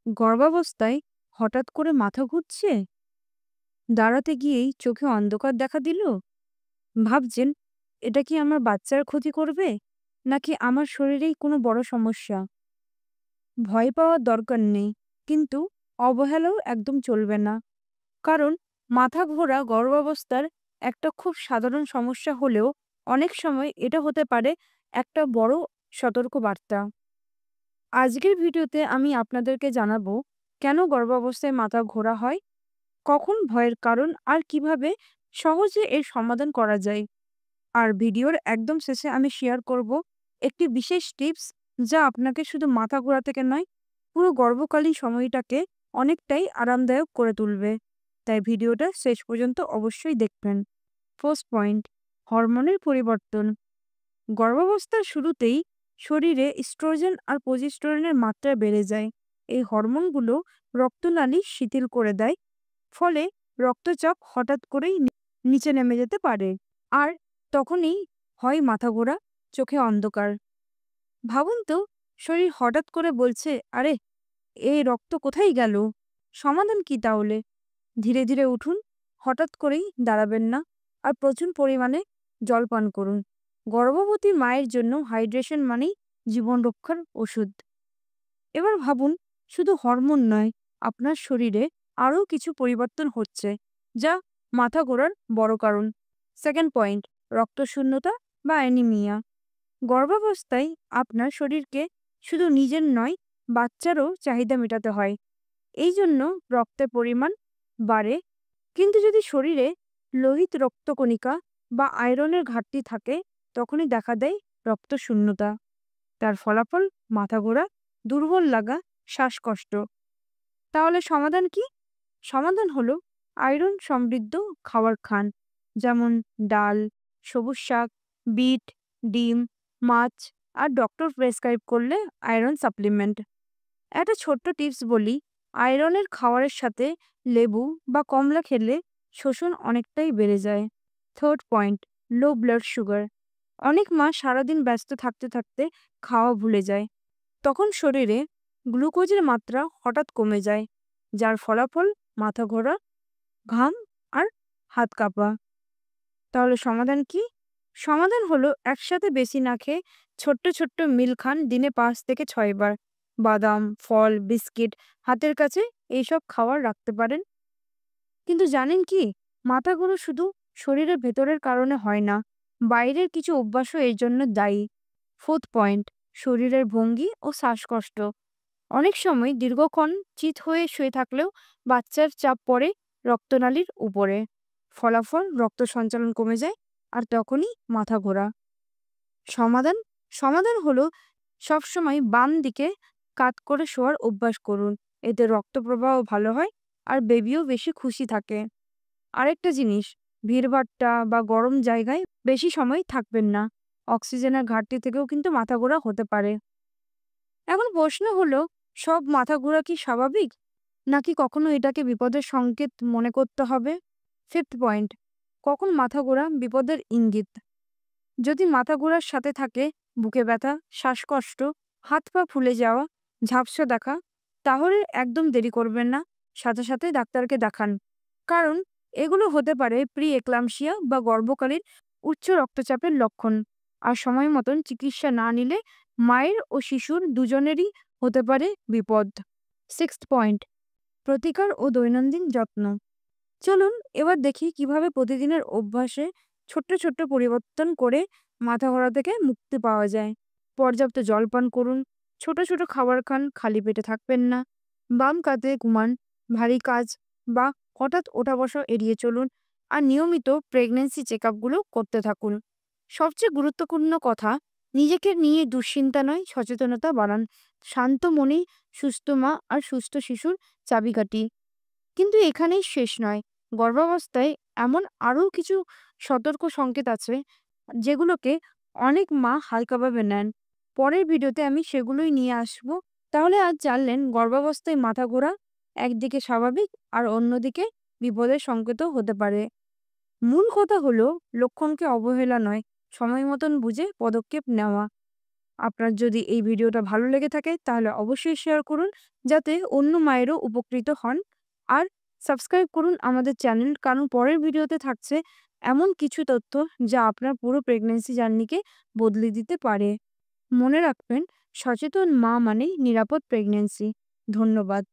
গর্ভাবস্থায় হঠাৎ করে মাথা ঘুরছে, দাঁড়াতে গিয়েই চোখে অন্ধকার দেখা দিল। ভাবছেন, এটা কি আমার বাচ্চার ক্ষতি করবে, নাকি আমার শরীরেই কোনো বড় সমস্যা? ভয় পাওয়ার দরকার নেই, কিন্তু অবহেলাও একদম চলবে না। কারণ মাথা ঘোরা গর্ভাবস্থার একটা খুব সাধারণ সমস্যা হলেও অনেক সময় এটা হতে পারে একটা বড় সতর্ক বার্তা। আজকের ভিডিওতে আমি আপনাদেরকে জানাবো কেন গর্ভাবস্থায় মাথা ঘোরা হয়, কখন ভয়ের কারণ, আর কিভাবে সহজে এর সমাধান করা যায়। আর ভিডিওর একদম শেষে আমি শেয়ার করব একটি বিশেষ টিপস, যা আপনাকে শুধু মাথা ঘোরা থেকে নয়, পুরো গর্ভকালীন সময়টাকে অনেকটাই আরামদায়ক করে তুলবে। তাই ভিডিওটা শেষ পর্যন্ত অবশ্যই দেখবেন। ফার্স্ট পয়েন্ট, হরমোনের পরিবর্তন। গর্ভাবস্থার শুরুতেই শরীরে ইস্ট্রোজেন আর প্রোজেস্টেরনের মাত্রা বেড়ে যায়। এই হরমোনগুলো রক্তনালী শিথিল করে দেয়, ফলে রক্তচাপ হঠাৎ করেই নিচে নেমে যেতে পারে। আর তখনই হয় মাথা ঘোরা, চোখে অন্ধকার। ভাবুন তো, শরীর হঠাৎ করে বলছে, আরে, এই রক্ত কোথায় গেল? সমাধান কি তাহলে? ধীরে ধীরে উঠুন, হঠাৎ করেই দাঁড়াবেন না, আর প্রচুর পরিমাণে জল পান করুন। গর্ভবতী মায়ের জন্য হাইড্রেশন মানেই জীবন রক্ষার ওষুধ। এবার ভাবুন, শুধু হরমোন নয়, আপনার শরীরে আরও কিছু পরিবর্তন হচ্ছে, যা মাথা ঘোরার বড় কারণ। সেকেন্ড পয়েন্ট, রক্তশূন্যতা বা অ্যানিমিয়া। গর্ভাবস্থায় আপনার শরীরকে শুধু নিজের নয়, বাচ্চারও চাহিদা মেটাতে হয়। এই জন্য রক্তের পরিমাণ বাড়ে। কিন্তু যদি শরীরে লোহিত রক্তকণিকা বা আয়রনের ঘাটতি থাকে, তখনই দেখা দেয় রক্তশূন্যতা। তার ফলাফল মাথা ঘোরা, দুর্বল লাগা, শ্বাসকষ্ট। তাহলে সমাধান কি? সমাধান হলো আয়রন সমৃদ্ধ খাবার খান, যেমন ডাল, সবুজ শাক, বিট, ডিম, মাছ, আর ডক্টর প্রেসক্রাইব করলে আয়রন সাপ্লিমেন্ট। একটা ছোট্ট টিপস বলি, আয়রনের খাবারের সাথে লেবু বা কমলা খেলে শোষণ অনেকটাই বেড়ে যায়। Third point, low blood sugar. অনেক মা সারাদিন ব্যস্ত থাকতে থাকতে খাওয়া ভুলে যায়। তখন শরীরে গ্লুকোজের মাত্রা হঠাৎ কমে যায়, যার ফলাফল মাথা ঘোরা, ঘাম, আর হাত কাঁপা। তাহলে সমাধান কি? সমাধান হলো একসাথে বেশি না খেয়ে ছোট্ট ছোট্ট মিল খান, দিনে 5 থেকে 6 বার। বাদাম, ফল, বিস্কিট হাতের কাছে এইসব খাবার রাখতে পারেন। কিন্তু জানেন কি, মাথাগুলো শুধু শরীরের ভেতরের কারণে হয় না, বাইরের কিছু অভ্যাসও এর জন্য দায়ী। ফোর্থ পয়েন্ট, শরীরের ভঙ্গি ও শ্বাসকষ্ট। অনেক সময় দীর্ঘক্ষণ চিত হয়ে শুয়ে থাকলেও বাচ্চার চাপ পড়ে রক্তনালীর উপরে। ফলাফল রক্ত সঞ্চালন কমে যায়, আর তখনই মাথা ঘোরা। সমাধান সমাধান হলো সবসময় বাম দিকে কাত করে শোয়ার অভ্যাস করুন। এতে রক্ত প্রবাহ ভালো হয়, আর বেবিও বেশি খুশি থাকে। আরেকটা জিনিস, ভিড়ভাট্টা বা গরম জায়গায় বেশি সময় থাকবেন না। অক্সিজেনের ঘাটতি থেকেও কিন্তু মাথা ঘোরা হতে পারে। এখন প্রশ্ন হলো, সব মাথা ঘোরা কি স্বাভাবিক, নাকি কখনো এটাকে বিপদের সংকেত মনে করতে হবে? ফিফথ পয়েন্ট, কখন মাথা ঘোরা বিপদের ইঙ্গিত। যদি মাথা ঘোরার সাথে থাকে বুকে ব্যথা, শ্বাসকষ্ট, হাত পা ফুলে যাওয়া, ঝাপসা দেখা, তাহলে একদম দেরি করবেন না, সাথে সাথে ডাক্তারকে দেখান। কারণ এগুলো হতে পারে প্রি এক্লাম্পসিয়া বা গর্ভকালীন উচ্চ রক্তচাপের লক্ষণ। আর সময় মতন চিকিৎসা না নিলে মায়ের ও শিশুর দুজনেরই হতে পারে বিপদ। সিক্সথ পয়েন্ট, প্রতিকার ও দৈনন্দিন যত্ন। চলুন এবার দেখি কিভাবে প্রতিদিনের অভ্যাসে ছোট্ট ছোট্ট পরিবর্তন করে মাথা ঘোরা থেকে মুক্তি পাওয়া যায়। পর্যাপ্ত জল পান করুন, ছোট ছোট খাবার খান, খালি পেটে থাকবেন না, বাম কাতে ঘুমান, ভারী কাজ বা হঠাৎ ওঠা বসা এড়িয়ে চলুন, আর নিয়মিত প্রেগন্যান্সি চেক আপগুলো করতে থাকুন। সবচেয়ে গুরুত্বপূর্ণ কথা, নিজেকে নিয়ে দুশ্চিন্তা নয়, সচেতনতা বাড়ান। শান্ত মনেই সুস্থ মা আর সুস্থ শিশুর চাবিকাঠি। কিন্তু এখানেই শেষ নয়। গর্ভাবস্থায় এমন আরও কিছু সতর্ক সংকেত আছে, যেগুলোকে অনেক মা হালকাভাবে নেন। পরের ভিডিওতে আমি সেগুলোই নিয়ে আসব। তাহলে আজ জানলেন গর্ভাবস্থায় মাথা ঘোরা একদিকে স্বাভাবিক, আর অন্যদিকে বিপদের সংকেতও হতে পারে। মূল কথা হলো লক্ষণকে অবহেলা নয়, সময় মতন বুঝে পদক্ষেপ নেওয়া। আপনার যদি এই ভিডিওটা ভালো লেগে থাকে তাহলে অবশ্যই শেয়ার করুন, যাতে অন্য মায়েরও উপকৃত হন। আর সাবস্ক্রাইব করুন আমাদের চ্যানেল, কারণ পরের ভিডিওতে থাকছে এমন কিছু তথ্য যা আপনার পুরো প্রেগন্যান্সি জার্নিকে বদলে দিতে পারে। মনে রাখবেন, সচেতন মা মানেই নিরাপদ প্রেগন্যান্সি। ধন্যবাদ।